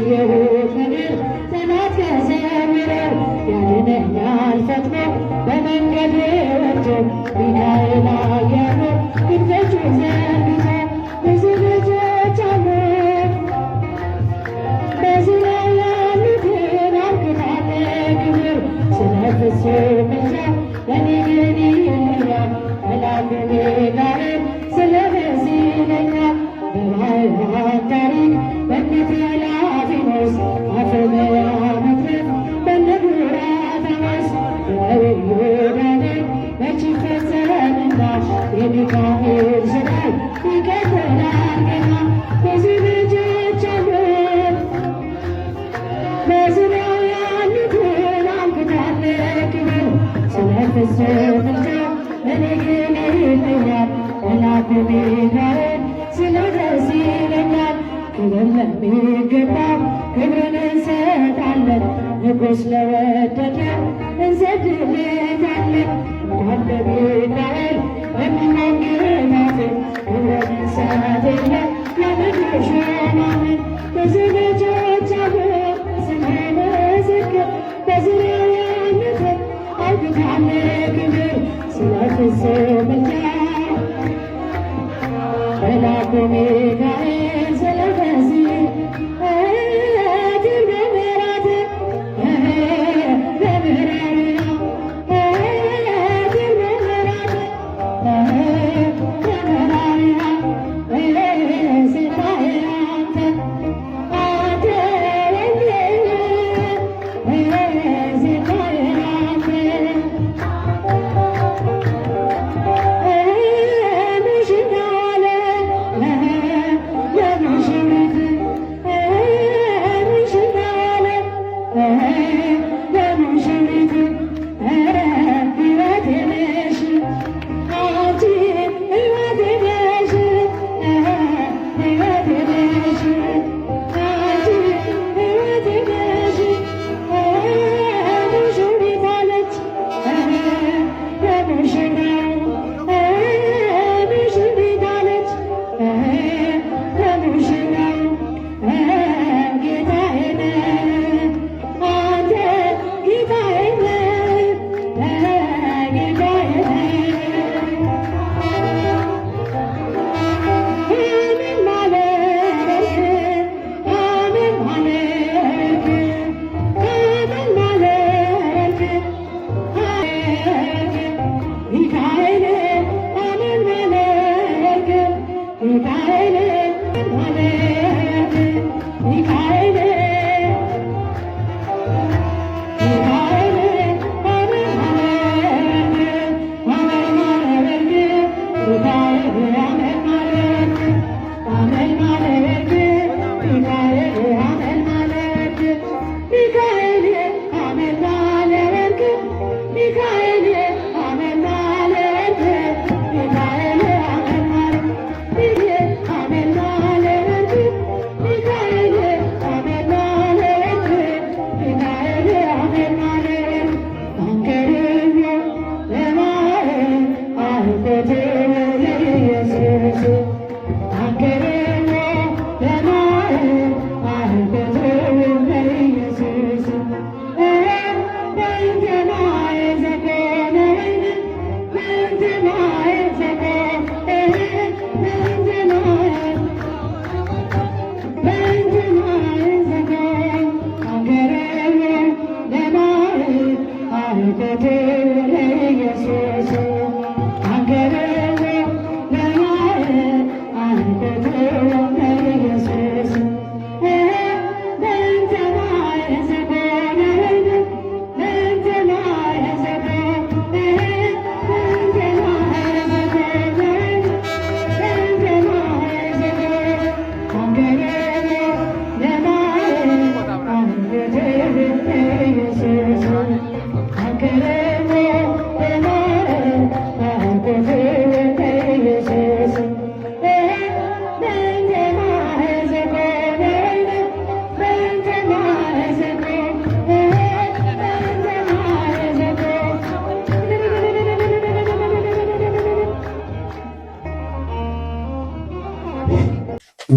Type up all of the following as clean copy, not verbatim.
ያየሁት ነገር ጠላት ያሰምረው ያድነኛል ፈጥኖ በመንገድ ወጥቶ ሚካኤል ኃያሉ ክንፎቹን ዘርግቶ ብዙ ልጆች አሉ በዙሪያው ያሉትን አርክቷል ክብር ስለ ፍጹም ምልጃ ለእኔ ግን ይለያል መልአኩ ሚካኤል ስለ በዚህ ይለኛል በባሕርያን ታሪክ በእነ ቴላፊኖስ አፍመያ መትረፍ በእነ ዱራታዎስ በነቢዩ ዳንኤል መች ይፈጸምና የሚካኤል ሥራው ይቀጥላል ገና ብዙ ልጆች አሉት በዙሪያው ያሉትን አብቅቷል ክብር ስለ ፍጹም ምልጃው ለእኔ ግን ይለያል መልአኩ ሚካኤል ስለ ደስ ይለኛል ክብር ለሚገባው ክብርን እንሰጣለን ንጉሥ ለወደደው እንሰግድለታለን እንኳን ለሚካኤል በሚናገራት ክብርን እንሰጥለን ለምድር ሹማምን ብዙ ልጆች አሉ ስንመሰክር በዙሪያው ያሉትን አብቅቷል ክብር ስለ ፍጹም ምልጃው መልአኩ ሚካኤል ስለ በዚህ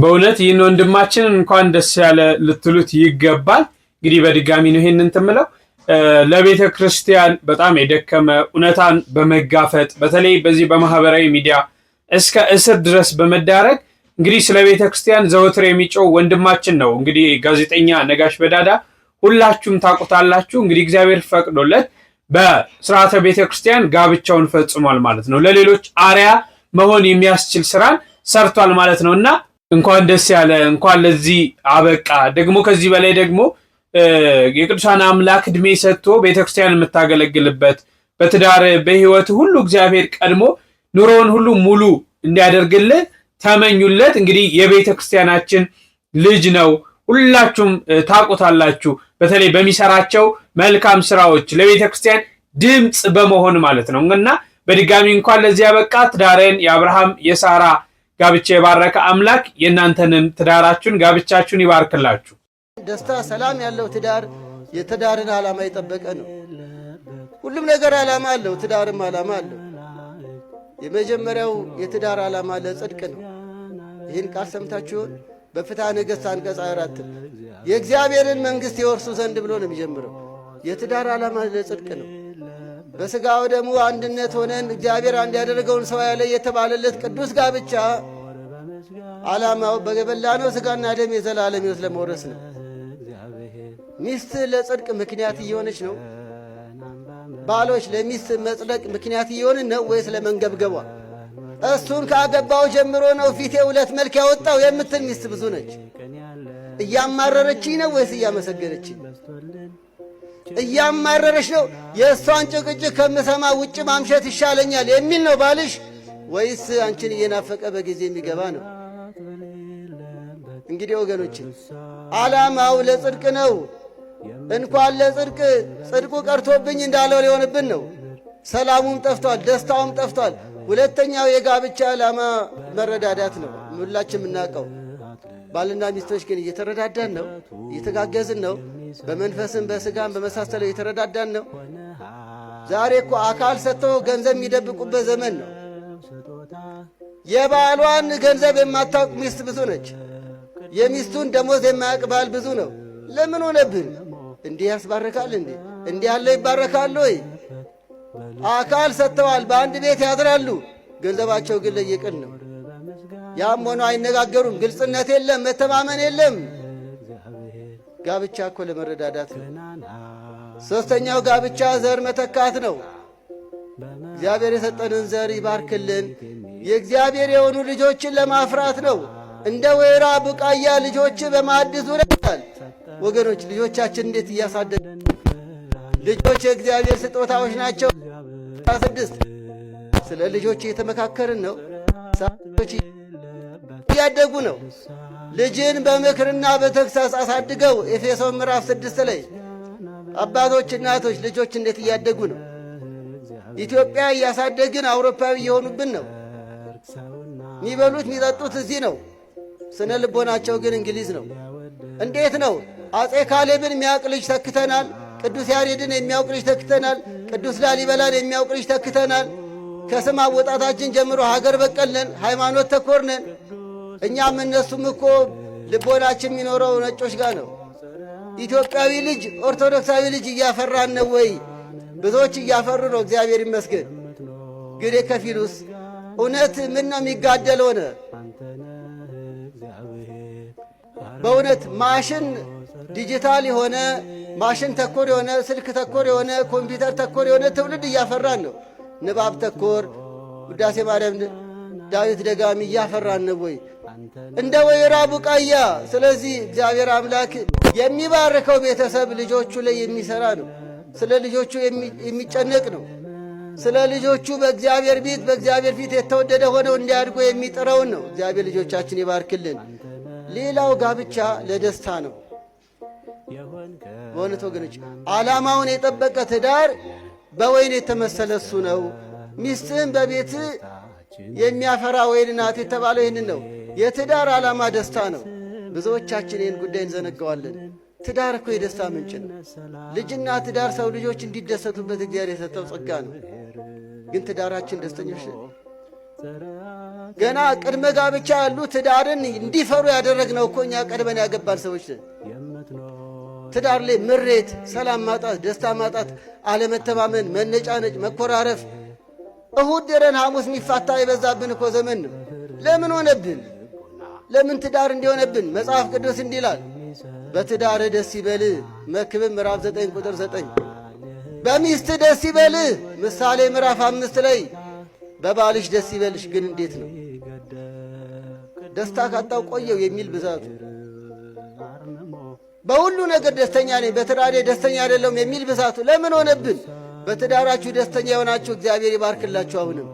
በእውነት ይህን ወንድማችን እንኳን ደስ ያለ ልትሉት ይገባል። እንግዲህ በድጋሚ ነው ይሄንን ተምለው ለቤተ ክርስቲያን በጣም የደከመ እውነታን በመጋፈጥ በተለይ በዚህ በማህበራዊ ሚዲያ እስከ እስር ድረስ በመዳረግ እንግዲህ ስለ ቤተ ክርስቲያን ዘወትር የሚጮው ወንድማችን ነው። እንግዲህ ጋዜጠኛ ነጋሽ በዳዳ ሁላችሁም ታውቁታላችሁ። እንግዲህ እግዚአብሔር ፈቅዶለት በስርዓተ ቤተ ክርስቲያን ጋብቻውን ፈጽሟል ማለት ነው። ለሌሎች አርያ መሆን የሚያስችል ስራን ሰርቷል ማለት ነው እና እንኳን ደስ ያለ፣ እንኳን ለዚህ አበቃ። ደግሞ ከዚህ በላይ ደግሞ የቅዱሳን አምላክ እድሜ ሰጥቶ ቤተክርስቲያን የምታገለግልበት በትዳር በህይወት ሁሉ እግዚአብሔር ቀድሞ ኑሮውን ሁሉ ሙሉ እንዲያደርግልህ ተመኙለት። እንግዲህ የቤተክርስቲያናችን ልጅ ነው። ሁላችሁም ታውቁታላችሁ። በተለይ በሚሰራቸው መልካም ስራዎች ለቤተክርስቲያን ድምጽ በመሆን ማለት ነው እና በድጋሚ እንኳን ለዚህ ያበቃ። ትዳርን የአብርሃም የሳራ ጋብቻ የባረከ አምላክ የእናንተንም ትዳራችሁን ጋብቻችሁን ይባርክላችሁ። ደስታ ሰላም ያለው ትዳር የትዳርን ዓላማ የጠበቀ ነው። ሁሉም ነገር ዓላማ አለው፣ ትዳርም ዓላማ አለው። የመጀመሪያው የትዳር ዓላማ ለጽድቅ ነው። ይህን ቃል ሰምታችሁን? በፍትሐ ነገሥት አንቀጽ 4 የእግዚአብሔርን መንግሥት የወርሱ ዘንድ ብሎ ነው የሚጀምረው። የትዳር ዓላማ ለጽድቅ ነው። በሥጋ ወደሙ አንድነት ሆነን እግዚአብሔር አንድ ያደረገውን ሰው ያለ የተባለለት ቅዱስ ጋብቻ ዓላማው በገበላነው ሥጋና ደም የዘላለም ሕይወት ለመውረስ ነው። ሚስት ለጽድቅ ምክንያት እየሆነች ነው? ባሎች ለሚስት መጽደቅ ምክንያት እየሆንን ነው ወይስ ለመንገብገቧ? እሱን ካገባው ጀምሮ ነው ፊቴ ሁለት መልክ ያወጣው የምትል ሚስት ብዙ ነች። እያማረረችኝ ነው ወይስ እያመሰገነችኝ? እያማረረች ነው። የእሷን ጭቅጭቅ ከምሰማ ውጭ ማምሸት ይሻለኛል የሚል ነው ባልሽ፣ ወይስ አንቺን እየናፈቀ በጊዜ የሚገባ ነው? እንግዲህ ወገኖች ዓላማው ለጽድቅ ነው። እንኳን ለጽድቅ ጽድቁ ቀርቶብኝ እንዳለው ሊሆንብን ነው። ሰላሙም ጠፍቷል፣ ደስታውም ጠፍቷል። ሁለተኛው የጋብቻ ዓላማ መረዳዳት ነው። ሁላችን የምናውቀው ባልና ሚስቶች ግን እየተረዳዳን ነው፣ እየተጋገዝን ነው። በመንፈስም በስጋም በመሳሰለው እየተረዳዳን ነው። ዛሬ እኮ አካል ሰጥተው ገንዘብ የሚደብቁበት ዘመን ነው። የባሏን ገንዘብ የማታውቅ ሚስት ብዙ ነች። የሚስቱን ደሞዝ የማያውቅ ባል ብዙ ነው። ለምን ሆነብን? እንዲህ ያስባረካል እንዴ? እንዲህ ያለው ይባረካል ወይ? አካል ሰጥተዋል፣ በአንድ ቤት ያድራሉ። ገንዘባቸው ግን ለየቅል ነው። ያም ሆኖ አይነጋገሩም። ግልጽነት የለም፣ መተማመን የለም። ጋብቻ እኮ ለመረዳዳት ነው። ሦስተኛው ጋብቻ ዘር መተካት ነው። እግዚአብሔር የሰጠንን ዘር ይባርክልን። የእግዚአብሔር የሆኑ ልጆችን ለማፍራት ነው። እንደ ወይራ ቡቃያ ልጆች በማዕድ ዙሪያ ይላል። ወገኖች ልጆቻችን እንዴት እያሳደግን? ልጆች የእግዚአብሔር ስጦታዎች ናቸው። 16 ስለ ልጆች እየተመካከርን ነው። ልጆች እያደጉ ነው። ልጅን በምክርና በተግሳጽ አሳድገው ኤፌሶን ምዕራፍ 6 ላይ አባቶች እናቶች ልጆች እንዴት እያደጉ ነው? ኢትዮጵያ እያሳደግን አውሮፓዊ እየሆኑብን ነው። የሚበሉት የሚጠጡት እዚህ ነው። ስነ ልቦናቸው ግን እንግሊዝ ነው። እንዴት ነው? አፄ ካሌብን የሚያውቅ ልጅ ተክተናል። ቅዱስ ያሬድን የሚያውቅ ልጅ ተክተናል። ቅዱስ ላሊበላን የሚያውቅ ልጅ ተክተናል። ከስም አወጣታችን ጀምሮ ሀገር በቀልነን፣ ሃይማኖት ተኮርነን። እኛም እነሱም እኮ ልቦናችን የሚኖረው ነጮች ጋር ነው። ኢትዮጵያዊ ልጅ ኦርቶዶክሳዊ ልጅ እያፈራን ነው ወይ? ብዙዎች እያፈሩ ነው፣ እግዚአብሔር ይመስገን። ግን የከፊሉስ እውነት ምን ነው የሚጋደል ሆነ? በእውነት ማሽን ዲጂታል የሆነ ማሽን ተኮር የሆነ ስልክ ተኮር የሆነ ኮምፒውተር ተኮር የሆነ ትውልድ እያፈራን ነው። ንባብ ተኮር ውዳሴ ማርያም ዳዊት ደጋሚ እያፈራን ነው ወይ? እንደ ወይራ ቡቃያ። ስለዚህ እግዚአብሔር አምላክ የሚባርከው ቤተሰብ ልጆቹ ላይ የሚሰራ ነው። ስለ ልጆቹ የሚጨነቅ ነው። ስለ ልጆቹ በእግዚአብሔር ፊት የተወደደ ሆነው እንዲያድጉ የሚጥረውን ነው። እግዚአብሔር ልጆቻችን ይባርክልን። ሌላው ጋብቻ ለደስታ ነው። በእውነት ወገኖች ዓላማውን የጠበቀ ትዳር በወይን የተመሰለ እሱ ነው። ሚስትህን በቤት የሚያፈራ ወይን ናት የተባለው ይህንን ነው። የትዳር ዓላማ ደስታ ነው። ብዙዎቻችን ይህን ጉዳይ እንዘነጋዋለን። ትዳር እኮ የደስታ ምንጭ ነው። ልጅና ትዳር ሰው ልጆች እንዲደሰቱበት እግዚአብሔር የሰጠው ጸጋ ነው። ግን ትዳራችን ደስተኞች ነን? ገና ቅድመ ጋብቻ ያሉ ትዳርን እንዲፈሩ ያደረግነው እኮ እኛ ቀድመን ያገባን ሰዎች ነን። ትዳር ላይ ምሬት፣ ሰላም ማጣት፣ ደስታ ማጣት፣ አለመተማመን፣ መነጫነጭ፣ መኮራረፍ፣ እሁድ ደረን ሐሙስ የሚፋታ የበዛብን እኮ ዘመን ነው። ለምን ሆነብን? ለምን ትዳር እንዲሆነብን? መጽሐፍ ቅዱስ እንዲህ ይላል፣ በትዳር ደስ ይበልህ መክብብ ምዕራፍ 9 ቁጥር 9፣ በሚስት ደስ ይበልህ ምሳሌ ምዕራፍ 5 ላይ በባልሽ ደስ ይበልሽ። ግን እንዴት ነው? ደስታ ካጣው ቆየው የሚል ብዛቱ፣ በሁሉ ነገር ደስተኛ ነኝ በትዳሬ ደስተኛ አይደለም የሚል ብዛቱ ለምን ሆነብን? በትዳራችሁ ደስተኛ የሆናችሁ እግዚአብሔር ይባርክላችሁ። አሁንም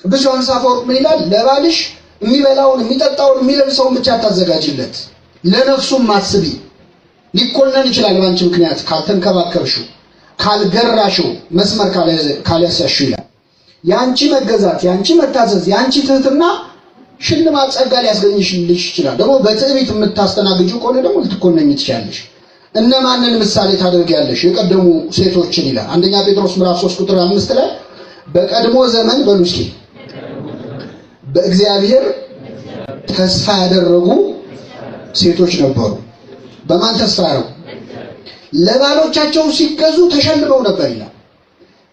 ቅዱስ ዮሐንስ አፈወርቅ ምን ይላል? ለባልሽ የሚበላውን የሚጠጣውን የሚለብሰውን ብቻ ታዘጋጅለት፣ ለነፍሱም አስቢ። ሊኮነን ይችላል ባንቺ ምክንያት ካልተንከባከብሽው፣ ካልገራሽው፣ መስመር ካልያሳሽው ይላል። ያንቺ መገዛት፣ ያንቺ መታዘዝ፣ ያንቺ ትህትና ሽልማት ጸጋ ሊያስገኝልሽ ይችላል። ደግሞ በትዕቢት የምታስተናግጂው ከሆነ ደግሞ ልትኮነኝ ትችላለሽ። እነማንን ምሳሌ ታደርጊያለሽ? የቀደሙ ሴቶችን ይላል። አንደኛ ጴጥሮስ ምዕራፍ 3 ቁጥር 5 ላይ በቀድሞ ዘመን በሉሲ በእግዚአብሔር ተስፋ ያደረጉ ሴቶች ነበሩ። በማን ተስፋ ያደረጉ? ለባሎቻቸው ሲገዙ ተሸልመው ነበር ይላል።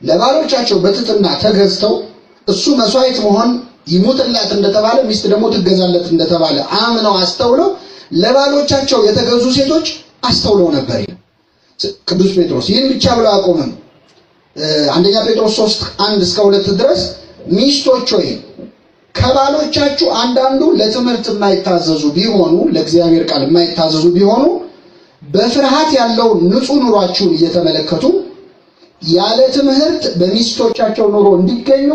ለባሎቻቸው በትህትና ተገዝተው እሱ መስዋዕት መሆን ይሙትላት እንደተባለ ሚስት ደግሞ ትገዛለት እንደተባለ አምነው አስተውለው ለባሎቻቸው የተገዙ ሴቶች አስተውለው ነበር ይላል ቅዱስ ጴጥሮስ። ይህን ብቻ ብሎ አቆመም። አንደኛ ጴጥሮስ 3:1-2 ድረስ ሚስቶች ሆይ ከባሎቻችሁ አንዳንዱ ለትምህርት የማይታዘዙ ቢሆኑ፣ ለእግዚአብሔር ቃል የማይታዘዙ ቢሆኑ በፍርሃት ያለው ንጹህ ኑሯችሁን እየተመለከቱ ያለ ትምህርት በሚስቶቻቸው ኑሮ እንዲገኙ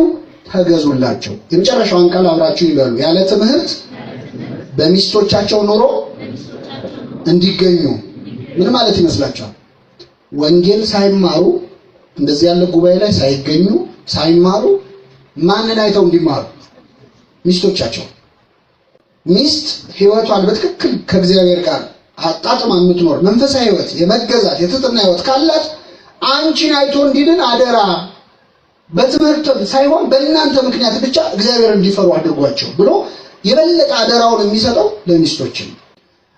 ተገዙላቸው። የመጨረሻውን ቃል አብራችሁ ይበሉ። ያለ ትምህርት በሚስቶቻቸው ኑሮ እንዲገኙ ምን ማለት ይመስላችኋል? ወንጌል ሳይማሩ እንደዚህ ያለ ጉባኤ ላይ ሳይገኙ ሳይማሩ ማንን አይተው እንዲማሩ? ሚስቶቻቸው። ሚስት ሕይወቷን በትክክል ከእግዚአብሔር ጋር አጣጥማ የምትኖር መንፈሳዊ ሕይወት፣ የመገዛት የትህትና ሕይወት ካላት አንቺን አይቶ እንዲድን አደራ፣ በትምህርት ሳይሆን በእናንተ ምክንያት ብቻ እግዚአብሔር እንዲፈሩ አድርጓቸው ብሎ የበለጠ አደራውን የሚሰጠው ለሚስቶች ነው።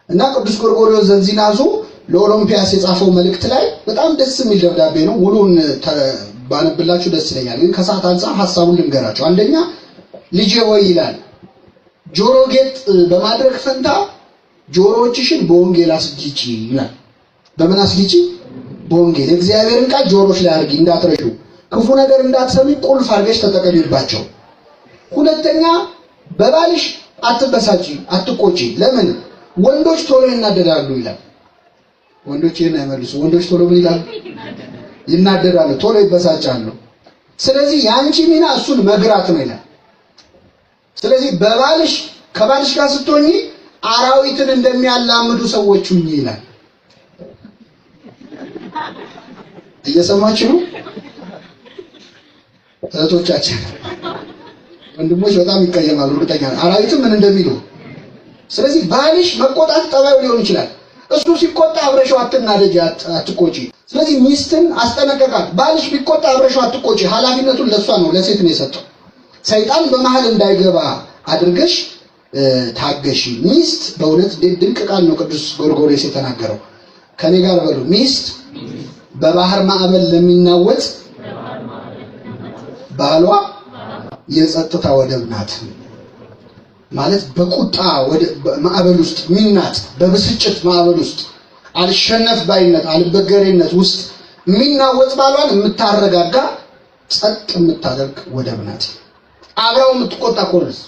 እና ቅዱስ ጎርጎርዮስ ዘንዚናዙ ለኦሎምፒያስ የጻፈው መልእክት ላይ በጣም ደስ የሚል ደብዳቤ ነው። ሙሉን ባነብላችሁ ደስ ይለኛል፣ ግን ከሰዓት አንፃር ሐሳቡን ልንገራችሁ። አንደኛ ልጄ ሆይ ይላል፣ ጆሮ ጌጥ በማድረግ ፈንታ ጆሮዎችሽን በወንጌል አስጊጪ ይላል። በምን አስጊጪ? በወንጌል። የእግዚአብሔርን ቃል ጆሮች ላይ አድርጊ እንዳትረሹ፣ ክፉ ነገር እንዳትሰሚ ቁልፍ አድርገሽ ተጠቀሚባቸው። ሁለተኛ በባልሽ አትበሳጪ፣ አትቆጪ። ለምን? ወንዶች ቶሎ ይናደዳሉ ይላል። ወንዶች ይሄን አይመልሱ። ወንዶች ቶሎ ምን ይላሉ? ይናደዳሉ፣ ቶሎ ይበሳጫሉ። ስለዚህ ያንቺ ሚና እሱን መግራት ነው ይላል። ስለዚህ በባልሽ ከባልሽ ጋር ስትሆኚ አራዊትን እንደሚያላምዱ ሰዎች ሁኚ ይላል። እየሰማችሁ ነው እህቶቻችን? ወንድሞች በጣም ይቀየማሉ፣ እርግጠኛ ነኝ አራዊትም ምን እንደሚሉ። ስለዚህ ባልሽ መቆጣት ጠባዩ ሊሆን ይችላል። እሱ ሲቆጣ አብረሽው አትናደጂ፣ አትቆጪ። ስለዚህ ሚስትን አስጠነቀቃት። ባልሽ ቢቆጣ አብረሽው አትቆጪ። ኃላፊነቱን ለሷ ነው፣ ለሴት ነው የሰጠው። ሰይጣን በመሃል እንዳይገባ አድርገሽ ታገሺ። ሚስት በእውነት ድንቅ ቃል ነው ቅዱስ ጎርጎርዮስ የተናገረው። ከኔ ጋር በሉ፣ ሚስት በባህር ማዕበል ለሚናወጥ ባሏ የጸጥታ ወደብ ናት። ማለት በቁጣ ማዕበል ውስጥ ሚናጥ፣ በብስጭት ማዕበል ውስጥ አልሸነፍ ባይነት አልበገሬነት ውስጥ የሚናወጥ ባሏን የምታረጋጋ ጸጥ የምታደርግ ወደብ ናት። አብራው የምትቆጣ ኮርስ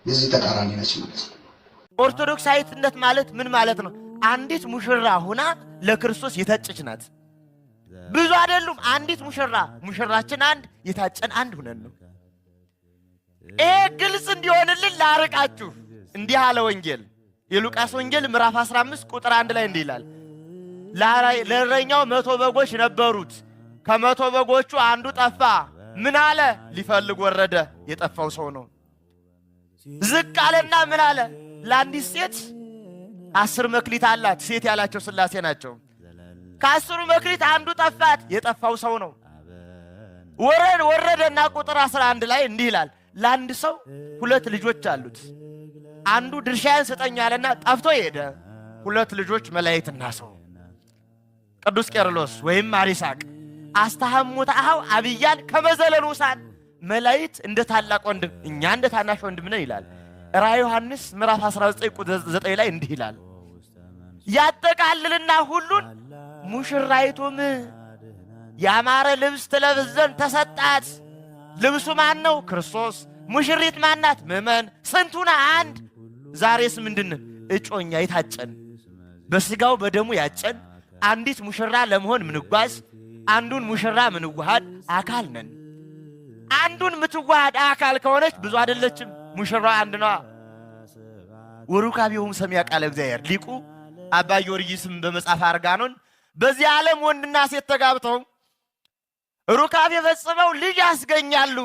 የዚህ ተቃራኒ ነች ማለት ነው። ኦርቶዶክሳዊትነት ማለት ምን ማለት ነው? አንዲት ሙሽራ ሆና ለክርስቶስ የታጨች ናት። ብዙ አይደሉም። አንዲት ሙሽራ፣ ሙሽራችን አንድ፣ የታጨን አንድ ሆነን ነው። ይሄ ግልጽ እንዲሆንልን ላርቃችሁ እንዲህ አለ ወንጌል። የሉቃስ ወንጌል ምዕራፍ 15 ቁጥር 1 ላይ እንዲህ ይላል፣ ለእረኛው 100 በጎች ነበሩት። ከ100 በጎቹ አንዱ ጠፋ። ምን አለ? ሊፈልግ ወረደ። የጠፋው ሰው ነው። ዝቅ አለና ምን አለ? ለአንዲት ሴት 10 መክሊት አላት። ሴት ያላቸው ሥላሴ ናቸው። ከ10 መክሊት አንዱ ጠፋት። የጠፋው ሰው ነው። ወረደና ቁጥር 11 ላይ እንዲህ ይላል፣ ለአንድ ሰው 2 ልጆች አሉት። አንዱ ድርሻዬን ስጠኝ አለና ጠፍቶ ሄደ። 2 ልጆች መላእክትና ሰው ቅዱስ ቄርሎስ ወይም ማሪሳቅ አስተሐሙታው አብያን ከመዘለኑሳን መላእክት እንደ ታላቅ ወንድም እኛ እንደ ታናሽ ወንድም ነን ይላል። ራዕየ ዮሐንስ ምዕራፍ 19 ቁጥር 9 ላይ እንዲህ ይላል። ያጠቃልልና ሁሉን ሙሽራይቱም ያማረ ልብስ ትለብስ ዘንድ ተሰጣት። ልብሱ ማን ነው? ክርስቶስ። ሙሽሪት ማናት? ምእመን። ስንቱና አንድ። ዛሬስ ምንድን እጮኛ የታጨን በስጋው በደሙ ያጨን አንዲት ሙሽራ ለመሆን ምንጓዝ አንዱን ሙሽራ ምንዋሃድ አካል ነን። አንዱን ምትዋሃድ አካል ከሆነች ብዙ አይደለችም። ሙሽራ አንድ ነው። ወሩካቢውም ሰሚያ ቃለ እግዚአብሔር ሊቁ አባ ጊዮርጊስም በመጽሐፈ አርጋኖን በዚህ ዓለም ወንድና ሴት ተጋብተው ሩካቤ ፈጽመው ልጅ ያስገኛሉ።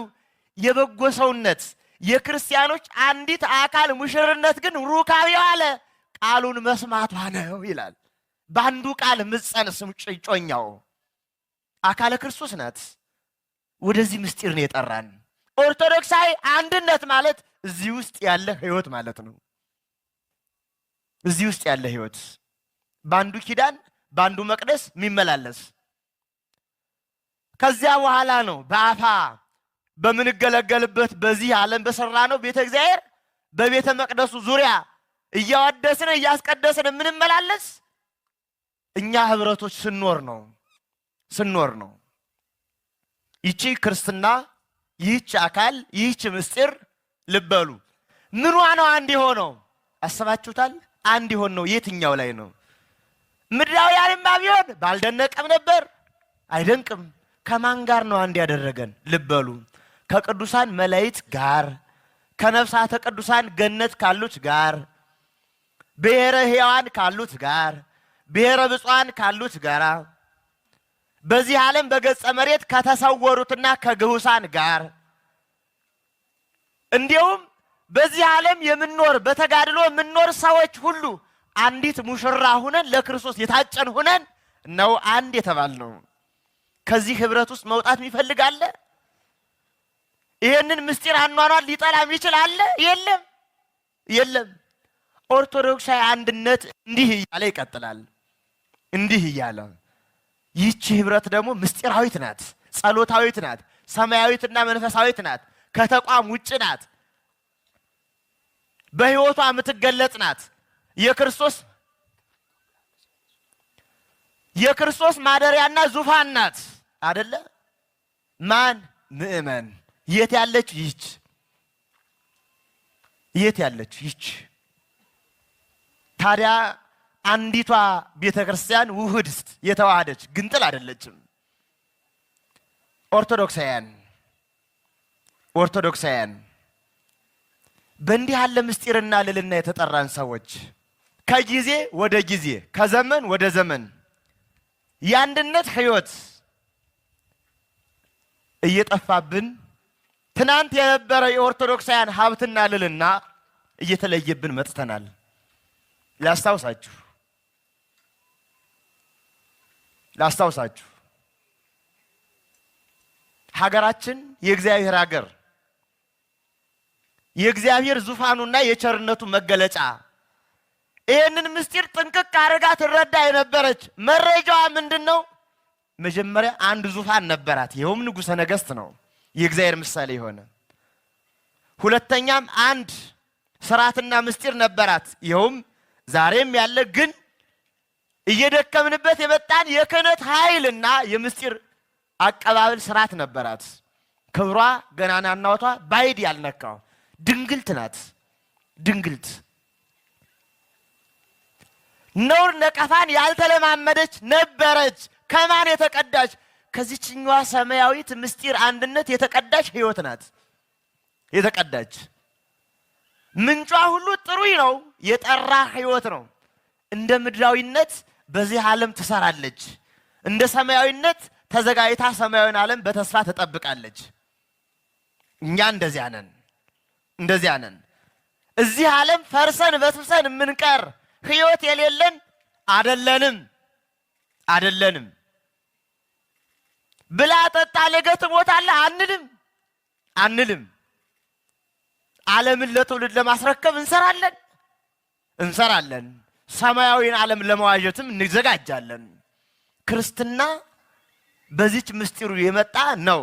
የበጎ ሰውነት የክርስቲያኖች አንዲት አካል ሙሽርነት ግን ሩካቤው አለ ቃሉን መስማቷ ነው ይላል። በአንዱ ቃል ምጸንስ ጮኛው አካለ ክርስቶስ ናት። ወደዚህ ምስጢር ነው የጠራን። ኦርቶዶክሳዊ አንድነት ማለት እዚህ ውስጥ ያለ ህይወት ማለት ነው። እዚህ ውስጥ ያለ ህይወት በአንዱ ኪዳን በአንዱ መቅደስ የሚመላለስ ከዚያ በኋላ ነው በአፋ በምንገለገልበት በዚህ ዓለም በሰራ ነው ቤተ እግዚአብሔር በቤተ መቅደሱ ዙሪያ እያወደስን እያስቀደስን የምንመላለስ እኛ ህብረቶች ስንኖር ነው። ይቺ ክርስትና ይህች አካል ይህች ምስጢር ልበሉ ምኗ ነው አንድ የሆነው? አስባችሁታል? አንድ የሆነ ነው የትኛው ላይ ነው? ምድራውያንማ ቢሆን ባልደነቀም ነበር። አይደንቅም። ከማን ጋር ነው አንድ ያደረገን? ልበሉ ከቅዱሳን መላእክት ጋር ከነፍሳተ ቅዱሳን ገነት ካሉት ጋር ብሔረ ሕያዋን ካሉት ጋር ብሔረ ብፁዓን ካሉት ጋር በዚህ ዓለም በገጸ መሬት ከተሰወሩትና ከግሁሳን ጋር እንዲሁም በዚህ ዓለም የምንኖር በተጋድሎ የምንኖር ሰዎች ሁሉ አንዲት ሙሽራ ሁነን ለክርስቶስ የታጨን ሁነን ነው አንድ የተባልነው። ከዚህ ህብረት ውስጥ መውጣት የሚፈልግ አለ? ይሄንን ምስጢር አኗኗር ሊጠላም ይችላል? የለም። ኦርቶዶክሳዊ አንድነት እንዲህ እያለ ይቀጥላል። እንዲህ እያለ ይህች ህብረት ደግሞ ምስጢራዊት ናት፣ ጸሎታዊት ናት፣ ሰማያዊትና መንፈሳዊት ናት፣ ከተቋም ውጭ ናት፣ በህይወቷ የምትገለጽ ናት። የክርስቶስ ማደሪያና ዙፋን ናት አይደለ? ማን? ምእመን። የት ያለች ይህች? የት ያለች ይህች? ታዲያ አንዲቷ ቤተ ክርስቲያን ውህድ የተዋሃደች ግንጥል አይደለችም። ኦርቶዶክሳውያን በእንዲህ ያለ ምስጢርና ልልና የተጠራን ሰዎች ከጊዜ ወደ ጊዜ ከዘመን ወደ ዘመን የአንድነት ህይወት እየጠፋብን ትናንት የነበረ የኦርቶዶክሳውያን ሀብትና ልልና እየተለየብን መጥተናል። ላስታውሳችሁ ሀገራችን የእግዚአብሔር ሀገር የእግዚአብሔር ዙፋኑና የቸርነቱ መገለጫ ይህንን ምስጢር ጥንቅቅ አድርጋ ትረዳ የነበረች መረጃዋ ምንድነው? መጀመሪያ አንድ ዙፋን ነበራት፣ ይኸውም ንጉሠ ነገሥት ነው፣ የእግዚአብሔር ምሳሌ የሆነ። ሁለተኛም አንድ ስርዓትና ምስጢር ነበራት፣ ይኸውም ዛሬም ያለ ግን እየደከምንበት የመጣን የክህነት ኃይልና የምስጢር አቀባበል ስርዓት ነበራት። ክብሯ ገናናነቷ ባይድ ያልነካው ድንግልት ናት። ድንግልት ነውር ነቀፋን ያልተለማመደች ነበረች። ከማን የተቀዳች? ከዚህኛዋ ሰማያዊት ምስጢር አንድነት የተቀዳች ህይወት ናት። የተቀዳች ምንጯ ሁሉ ጥሩይ ነው፣ የጠራ ህይወት ነው። እንደ ምድራዊነት በዚህ ዓለም ትሰራለች፣ እንደ ሰማያዊነት ተዘጋጅታ ሰማያዊን ዓለም በተስፋ ትጠብቃለች። እኛ እንደዚያ ነን። እዚህ ዓለም ፈርሰን በስብሰን የምንቀር ህይወት የሌለን አደለንም። ብላ ጠጣ ነገ ትሞታለህ አንልም። ዓለምን ለትውልድ ለማስረከብ እንሰራለን። ሰማያዊን ዓለም ለመዋጀትም እንዘጋጃለን። ክርስትና በዚች ምስጢሩ የመጣ ነው።